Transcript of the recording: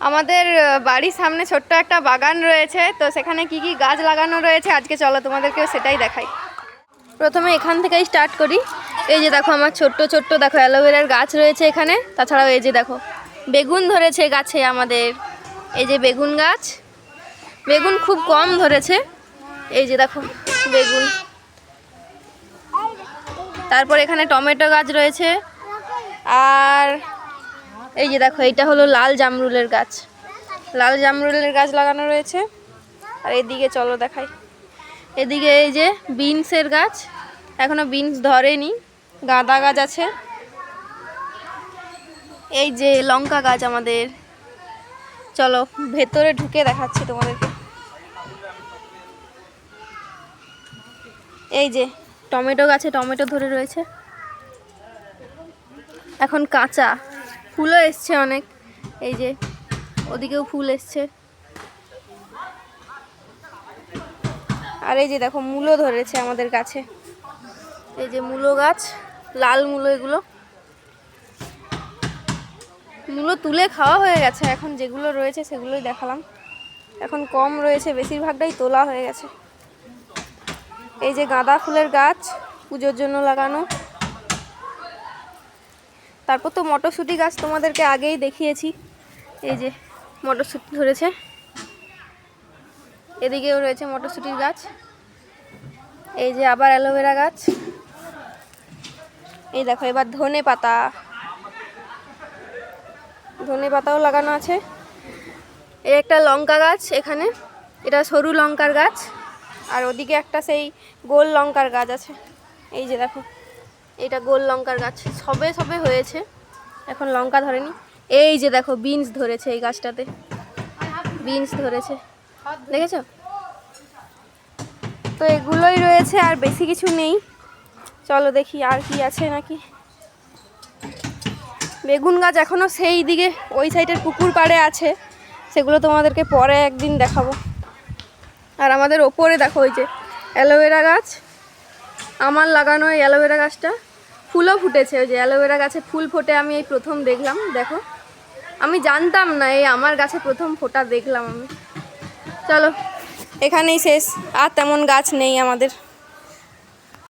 আমাদের বাড়ির সামনে ছোট্ট একটা বাগান রয়েছে, তো সেখানে কি কি গাছ লাগানো রয়েছে আজকে চলো তোমাদেরকে সেটাই দেখাই। প্রথমে এখান থেকেই স্টার্ট করি। এই যে দেখো আমার ছোট্ট ছোট্ট দেখো অ্যালোভেরার গাছ রয়েছে এখানে। তাছাড়াও এই যে দেখো বেগুন ধরেছে গাছে আমাদের। এই যে বেগুন গাছ, বেগুন খুব কম ধরেছে। এই যে দেখো বেগুন। তারপর এখানে টমেটো গাছ রয়েছে। আর এই যে দেখো এইটা হলো লাল জামরুলের গাছ, লাল জামরুলের গাছ লাগানো রয়েছে। আর এদিকে চলো দেখাই, এদিকে এই যে বিনসের গাছ, এখনো বিনস ধরেনি, গাঁদা গাছ আছে। এই যে লঙ্কা গাছ আমাদের, চলো ভেতরে ঢুকে দেখাচ্ছি তোমাদেরকে। এই যে টমেটো গাছে টমেটো ধরে রয়েছে, এখন কাঁচা, ফুলও এসছে অনেক। এই যে ওদিকেও ফুল এসছে। আর এই যে দেখো মূলো ধরেছে আমাদের গাছে। এই যে মূলো গাছ, লাল মূলো, এগুলো মূলো তুলে খাওয়া হয়ে গেছে, এখন যেগুলো রয়েছে সেগুলোই দেখালাম। এখন কম রয়েছে, বেশিরভাগটাই তোলা হয়ে গেছে। এই যে গাঁদা ফুলের গাছ, পুজোর জন্য লাগানো। তারপর তো মটরশুঁটি গাছ তোমাদেরকে আগেই দেখিয়েছি। এই যে মটরশুঁটি ধরেছে, এদিকেও রয়েছে মটরশুঁটির গাছ। এই যে আবার অ্যালোভেরা গাছ। এই দেখো এবার ধনে পাতা, ধনে পাতাও লাগানো আছে। এই একটা লঙ্কা গাছ এখানে, এটা সরু লঙ্কার গাছ। আর ওদিকে একটা সেই গোল লঙ্কার গাছ আছে। এই যে দেখো এইটা গোল লঙ্কার গাছ, সবে সবে হয়েছে, এখন লঙ্কা ধরেনি। এই যে দেখো বিনস ধরেছে, এই গাছটাতে বিনস ধরেছে, দেখেছো? তো এগুলোই রয়েছে, আর বেশি কিছু নেই। চলো দেখি আর কি আছে নাকি। বেগুন গাছ এখনো সেই দিকে ওই সাইডের পুকুর পাড়ে আছে, সেগুলো তোমাদেরকে পরে একদিন দেখাবো। আর আমাদের ওপরে দেখো ওই যে অ্যালোভেরা গাছ, আমার লাগানো এই অ্যালোভেরা গাছটা ফুলও ফুটেছে। ওই যে অ্যালোভেরা গাছে ফুল ফোটে আমি এই প্রথম দেখলাম, দেখো আমি জানতাম না, এই আমার গাছে প্রথম ফোটা দেখলাম আমি। চলো এখানেই শেষ, আর তেমন গাছ নেই আমাদের।